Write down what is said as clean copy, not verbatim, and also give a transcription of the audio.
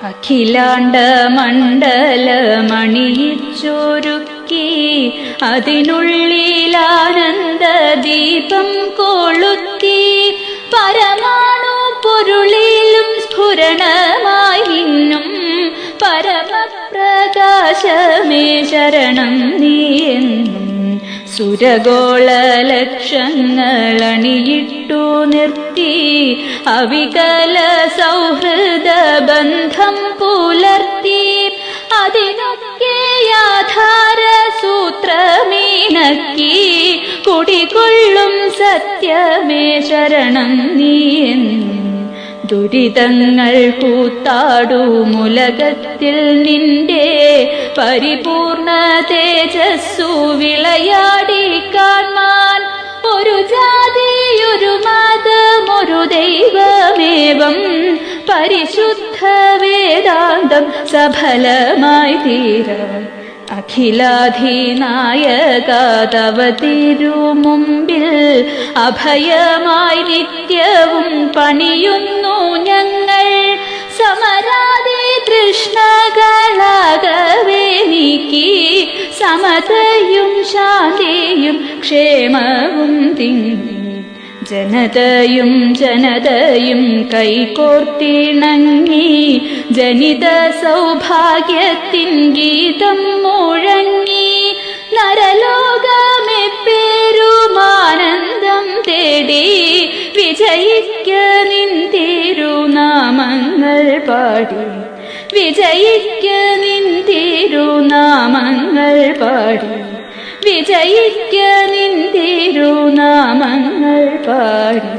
അഖിലാണ്ട മണ്ഡലമണിയിച്ചൊരുക്കി അതിനുള്ളിലാനന്ദ ദീപം കൊളുത്തി പരമാണു പൊരുളിലും സ്ഫുരണമായി നിന്നും പരമപ്രകാശമേ ശരണം നീയെന്നും സുരഗോള ലക്ഷങ്ങളണിയിട്ടു നിർത്തി അവികല സൗഹൃദ ബന്ധം പുലർത്തി അതിനൊക്കെ ആധാര സൂത്രമീണക്കി കുടികൊള്ളും സത്യമേ ശരണം നീയെന്നും ദുരിതങ്ങൾ കൂത്താടുമുലകത്തിൽ നിന്റെ പരിപൂർണ തേജസ്സു വിളയാടി കാണാൻ ഒരു ജാതി ഒരു മതം ഒരു ദൈവമേവം പരിശുദ്ധ വേദാന്തം സഫലമായി തീരാൻ അഖിലാധിനായക തവ തിരുമുമ്പിൽ അഭയമായി നിത്യവും പണിയുന്നു ഞങ്ങൾ സമരാദി തൃഷ്ണകളാകവേ നീക്കി സമതയും ശാന്തിയും ക്ഷേമവും തിങ്ങി ജനതയും കൈകോർത്തിണങ്ങി ജനിത സൗഭാഗ്യത്തിൻ ഗീതം മുഴങ്ങി നരലോകമെ പേരുമാനന്ദം തേടി വിജയിക്ക നിൻ തിരുനാമങ്ങൾ പാടി വിജയിക്ക നിൻ തിരുനാമങ്ങൾ പാടി വിജയിക്ക നിൻ തിരുനാമങ്ങൾ പാടി.